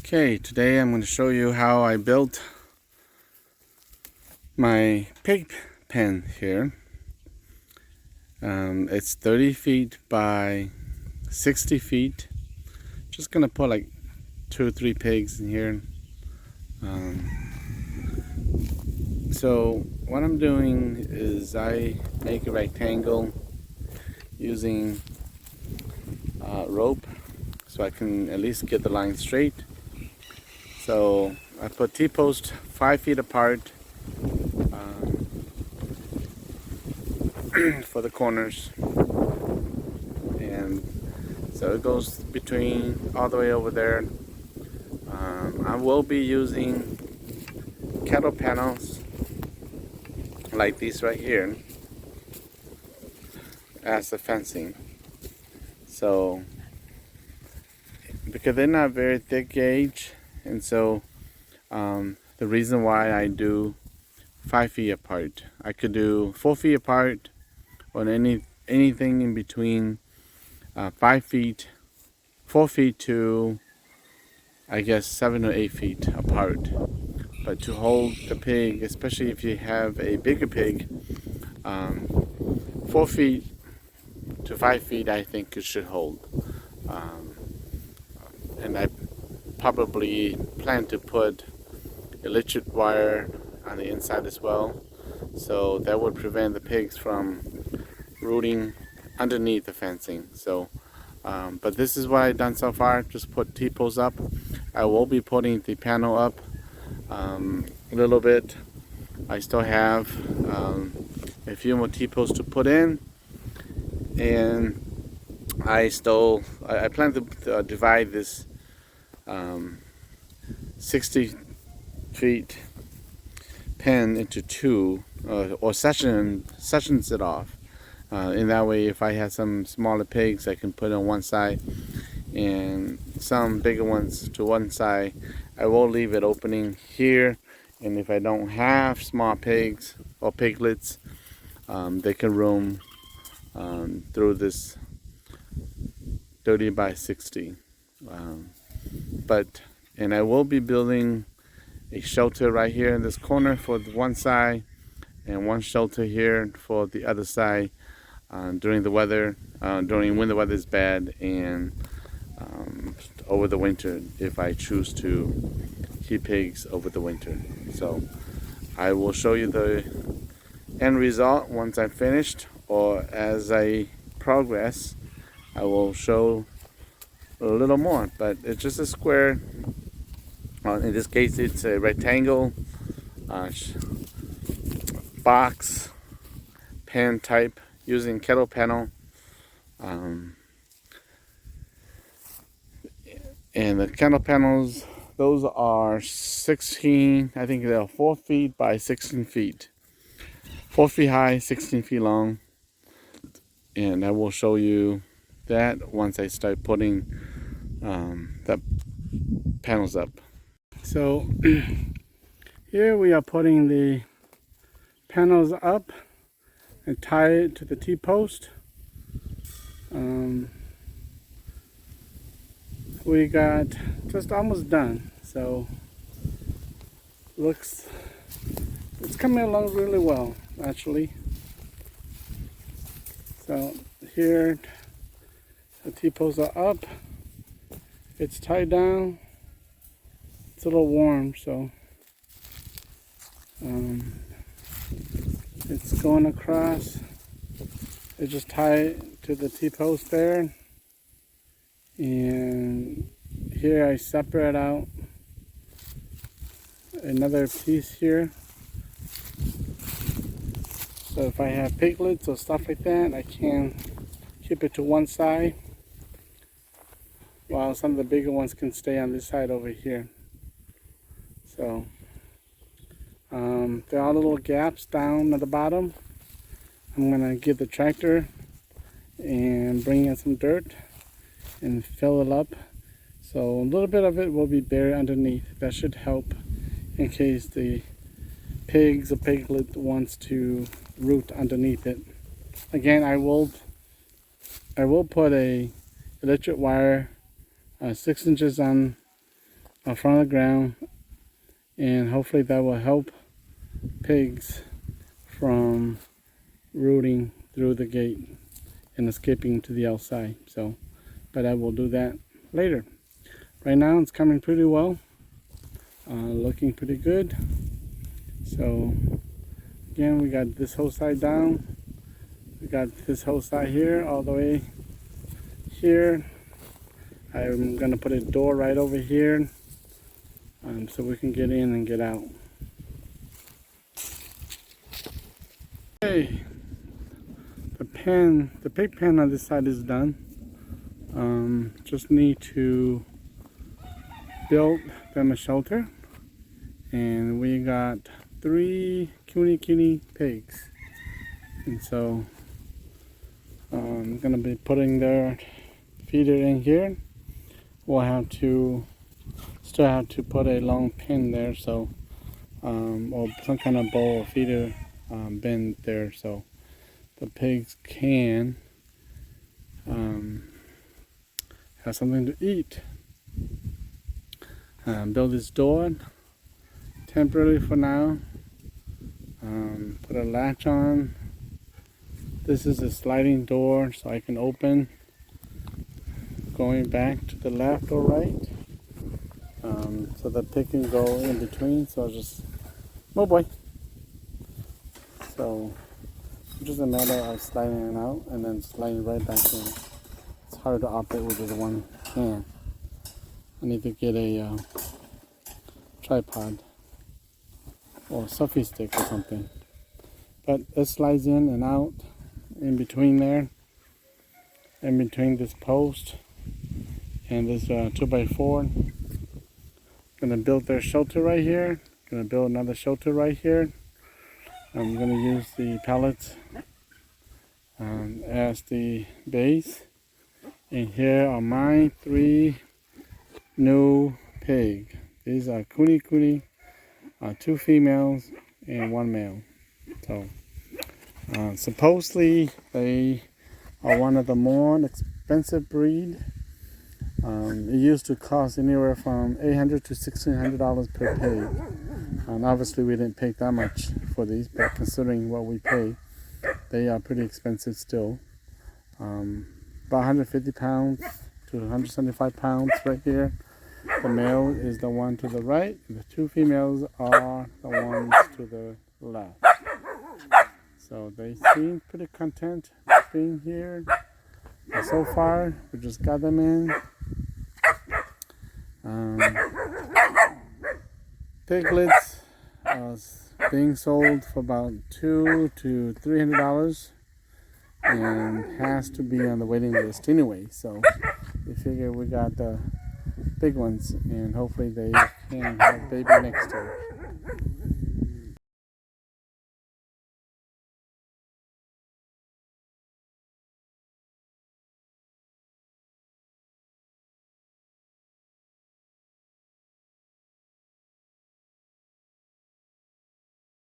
Okay, today I'm going to show you how I built my pig pen here. It's 30 feet by 60 feet. Just going to put like 2 or 3 pigs in here. So what I'm doing is I make a rectangle using rope so I can at least get the line straight. So I put T-posts 5 feet apart for the corners, and so it goes between all the way over there. I will be using cattle panels like these right here as the fencing. So because they're not very thick gauge, and so the reason why I do 5 feet apart. I could do 4 feet apart, or anything in between 5 feet, 4 feet to I guess 7 or 8 feet apart. But to hold the pig, especially if you have a bigger pig, 4 feet to 5 feet I think it should hold. And I probably plan to put electric wire on the inside as well, so that would prevent the pigs from rooting underneath the fencing. So but this is what I've done so far. Just put T-posts up. I will be putting the panel up a little bit. I still have a few more T-posts to put in, and I plan to divide this 60 feet pen into two, or sections it off. In that way, if I have some smaller pigs, I can put on one side, and some bigger ones to one side. I will leave it opening here, and if I don't have small pigs or piglets, they can roam through this 30 by 60. And I will be building a shelter right here in this corner for the one side, and one shelter here for the other side during when the weather is bad, and over the winter if I choose to keep pigs over the winter. So I will show you the end result once I'm finished, or as I progress I will show a little more. But it's just a square. In this case it's a rectangle box pen type using kettle panel, and the kettle panels, those are 16, I think they're 4 feet by 16 feet, 4 feet high, 16 feet long. And I will show you that once I start putting the panels up. So here we are putting the panels up and tie it to the T-post. We got just almost done, so it's coming along really well actually. So here the T-posts are up, it's tied down, it's a little warm, so it's going across. I just tie it to the T-post there, and here I separate out another piece here, so if I have piglets or stuff like that, I can keep it to one side, while some of the bigger ones can stay on this side over here. So there are little gaps down at the bottom. I'm going to get the tractor and bring in some dirt and fill it up. So a little bit of it will be buried underneath. That should help in case the pigs or piglet wants to root underneath it. Again, I will put a electric wire 6 inches on front of the ground, and hopefully that will help pigs from rooting through the gate and escaping to the outside. So, but I will do that later. Right now it's coming pretty well, looking pretty good. So again, we got this whole side down, we got this whole side here, all the way here. I'm gonna put a door right over here, so we can get in and get out. Okay, the pig pen on this side is done. Just need to build them a shelter, and we got 3 cutie pigs, and so I'm gonna be putting their feeder in here. We'll have to still have to put a long pin there, so or some kind of bowl or feeder bin there, so the pigs can have something to eat. Build this door temporarily for now. Put a latch on. This is a sliding door, so I can open going back to the left or right, so the pig can go in between. So I'll just, oh boy. So it's just a matter of sliding it out and then sliding right back in. It's hard to operate with just one hand. I need to get a tripod or a selfie stick or something. But it slides in and out in between there, in between this post and this 2x4. Gonna build their shelter right here. Gonna build another shelter right here. I'm gonna use the pallets as the base. And here are my 3 new pigs. These are Kune, 2 females and 1 male. So supposedly they are one of the more expensive breed. It used to cost anywhere from $800 to $1,600 per pig. And obviously we didn't pay that much for these, but considering what we pay, they are pretty expensive still. About 150 pounds to 175 pounds right here. The male is the one to the right. The 2 females are the ones to the left. So they seem pretty content being here. And so far, we just got them in. Piglets being sold for about $200 to $300, and has to be on the waiting list anyway. So we figure we got the big ones, and hopefully they can have a baby next year.